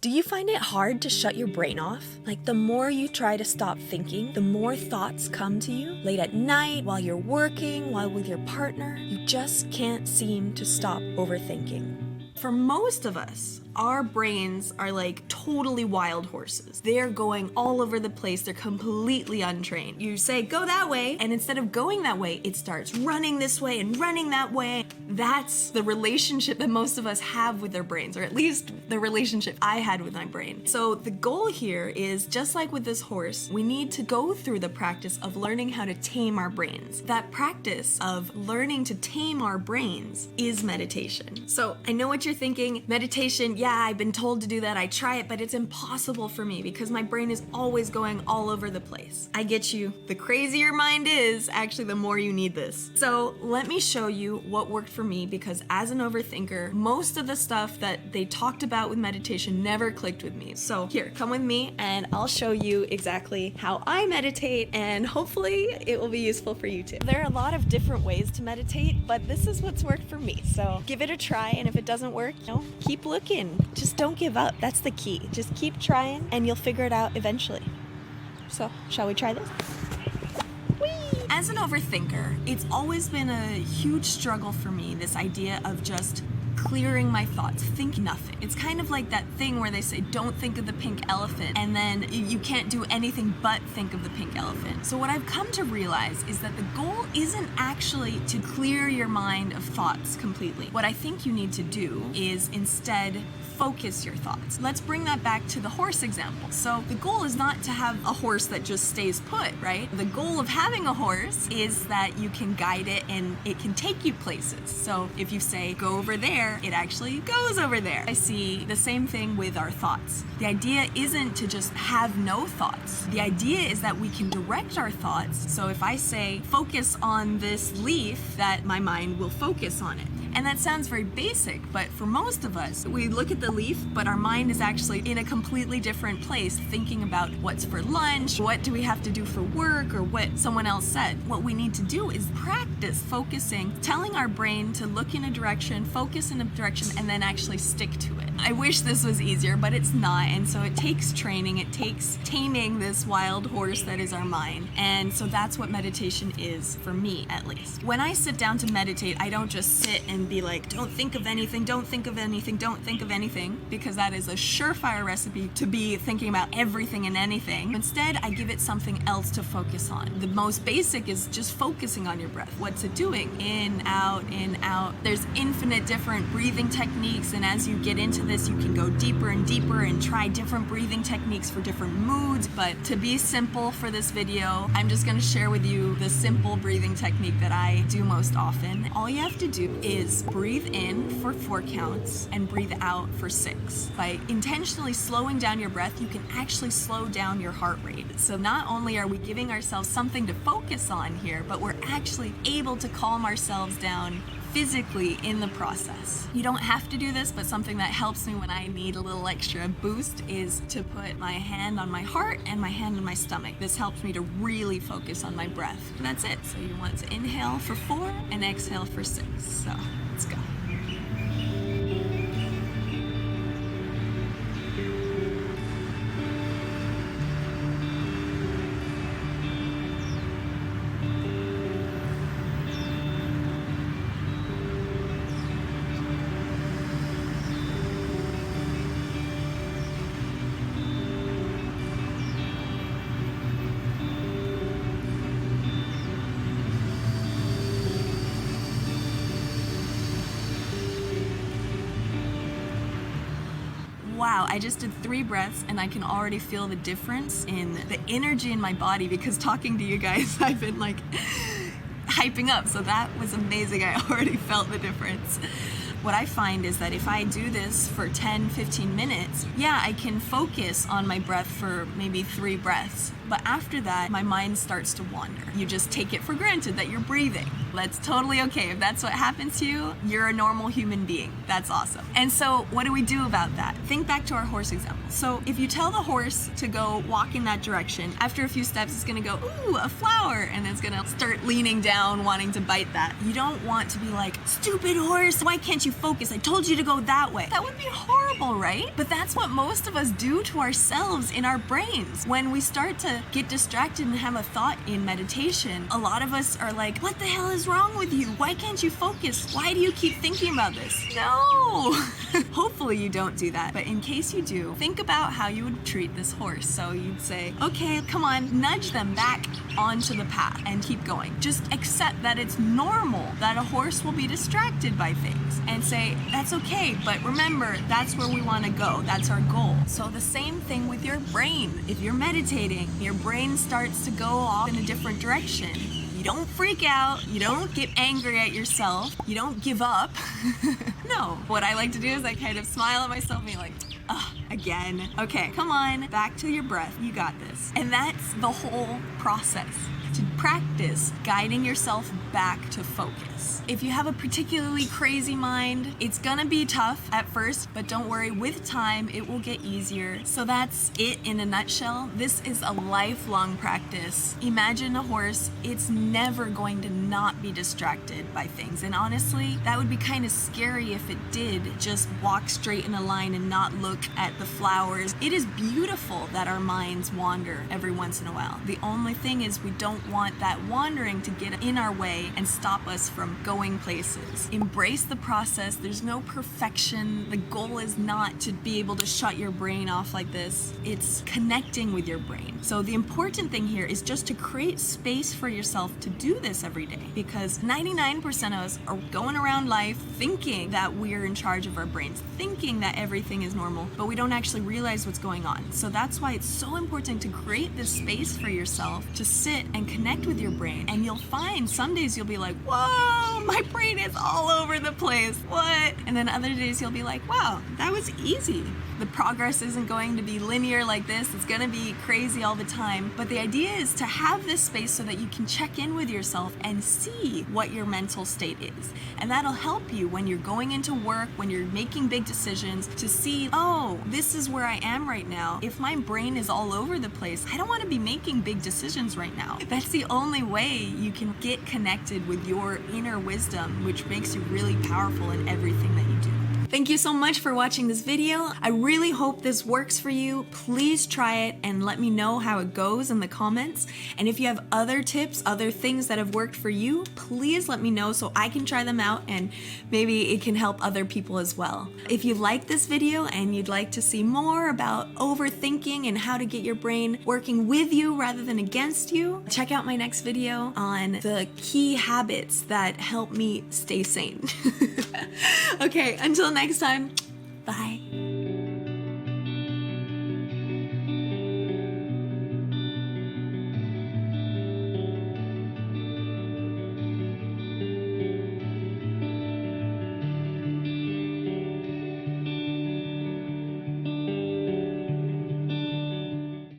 Do you find it hard to shut your brain off? Like the more you try to stop thinking, the more thoughts come to you late at night, while you're working, while with your partner. You just can't seem to stop overthinking. For most of us, our brains are like totally wild horses. They're going all over the place. They're completely untrained. You say, go that way, and instead of going that way, it starts running this way and running that way. That's the relationship that most of us have with their brains, or at least the relationship I had with my brain. So the goal here is, just like with this horse, we need to go through the practice of learning how to tame our brains. That practice of learning to tame our brains is meditation. So I know what you're thinking. Meditation, yeah, I've been told to do that. I try it, but it's impossible for me because my brain is always going all over the place. I get you. The crazier your mind is, actually, the more you need this. So let me show you what worked for me, because as an overthinker, most of the stuff that they talked about with meditation never clicked with me. So here, come with me and I'll show you exactly how I meditate, and hopefully it will be useful for you too. There are a lot of different ways to meditate, but this is what's worked for me. So give it a try, and if it doesn't work, keep looking. Just don't give up. That's the key. Just keep trying and you'll figure it out eventually. So, shall we try this? Whee! As an overthinker, it's always been a huge struggle for me, this idea of just clearing my thoughts, think nothing. It's kind of like that thing where they say, don't think of the pink elephant, and then you can't do anything but think of the pink elephant. So what I've come to realize is that the goal isn't actually to clear your mind of thoughts completely. What I think you need to do is instead focus your thoughts. Let's bring that back to the horse example. So the goal is not to have a horse that just stays put, right? The goal of having a horse is that you can guide it and it can take you places. So if you say, go over there, it actually goes over there. I see the same thing with our thoughts. The idea isn't to just have no thoughts. The idea is that we can direct our thoughts. So if I say, focus on this leaf, that my mind will focus on it. And that sounds very basic, but for most of us, we look at the leaf, but our mind is actually in a completely different place, thinking about what's for lunch, what do we have to do for work, or what someone else said. What we need to do is practice focusing, telling our brain to look in a direction, focus in a direction, and then actually stick to it. I wish this was easier, but it's not, and so it takes training, it takes taming this wild horse that is our mind, and so that's what meditation is, for me at least. When I sit down to meditate, I don't just sit and be like, don't think of anything, don't think of anything, don't think of anything, because that is a surefire recipe to be thinking about everything and anything. Instead, I give it something else to focus on. The most basic is just focusing on your breath. What's it doing? In, out, in, out. There's infinite different breathing techniques, and as you get into this, you can go deeper and deeper and try different breathing techniques for different moods. But to be simple for this video, I'm just going to share with you the simple breathing technique that I do most often. All you have to do is breathe in for 4 counts and breathe out for 6. By intentionally slowing down your breath, you can actually slow down your heart rate. So not only are we giving ourselves something to focus on here, but we're actually able to calm ourselves down physically in the process. You don't have to do this, but something that helps me when I need a little extra boost is to put my hand on my heart and my hand on my stomach. This helps me to really focus on my breath. And that's it. So you want to inhale for 4 and exhale for 6. So let's go. Wow, I just did 3 breaths and I can already feel the difference in the energy in my body, because talking to you guys, I've been like hyping up. So that was amazing. I already felt the difference. What I find is that if I do this for 10-15 minutes, yeah, I can focus on my breath for maybe 3 breaths. But after that, my mind starts to wander. You just take it for granted that you're breathing. That's totally okay. If that's what happens to you, you're a normal human being. That's awesome. And so what do we do about that? Think back to our horse example. So if you tell the horse to go walk in that direction, after a few steps, it's gonna go, ooh, a flower, and it's gonna start leaning down, wanting to bite that. You don't want to be like, stupid horse, why can't you focus? I told you to go that way. That would be horrible, right? But that's what most of us do to ourselves in our brains. When we start to get distracted and have a thought in meditation, a lot of us are like, what the hell is wrong with you? Why can't you focus? Why do you keep thinking about this? No! Hopefully you don't do that. But in case you do, think about how you would treat this horse. So you'd say, okay, come on, nudge them back onto the path and keep going. Just accept that it's normal that a horse will be distracted by things and say, that's okay, but remember, that's where we want to go. That's our goal. So the same thing with your brain. If you're meditating, your brain starts to go off in a different direction. You don't freak out, you don't get angry at yourself, you don't give up. No, what I like to do is I kind of smile at myself and be like, again. Okay, come on, back to your breath, you got this. And that's the whole process. To practice guiding yourself back to focus. If you have a particularly crazy mind, it's gonna be tough at first, but don't worry, with time, it will get easier. So that's it in a nutshell. This is a lifelong practice. Imagine a horse, it's never going to not be distracted by things. And honestly, that would be kind of scary if it did just walk straight in a line and not look at the flowers. It is beautiful that our minds wander every once in a while. The only thing is we don't want that wandering to get in our way and stop us from going places. Embrace the process. There's no perfection. The goal is not to be able to shut your brain off like this. It's connecting with your brain. So the important thing here is just to create space for yourself to do this every day, because 99% of us are going around life thinking that we're in charge of our brains, thinking that everything is normal, but we don't actually realize what's going on. So that's why it's so important to create this space for yourself to sit and connect with your brain. And you'll find some days you'll be like, whoa, my brain is all over the place. What? And then other days you'll be like, wow, that was easy. The progress isn't going to be linear like this. It's going to be crazy all the time. But the idea is to have this space so that you can check in with yourself and see what your mental state is. And that'll help you when you're going into work, when you're making big decisions, to see, oh, this is where I am right now. If my brain is all over the place, I don't want to be making big decisions right now. That's the only way you can get connected with your inner wisdom, which makes you really powerful in everything that you do. Thank you so much for watching this video. I really hope this works for you. Please try it and let me know how it goes in the comments. And if you have other tips, other things that have worked for you, please let me know so I can try them out and maybe it can help other people as well. If you like this video and you'd like to see more about overthinking and how to get your brain working with you rather than against you, check out my next video on the key habits that help me stay sane. Okay, until next time, bye.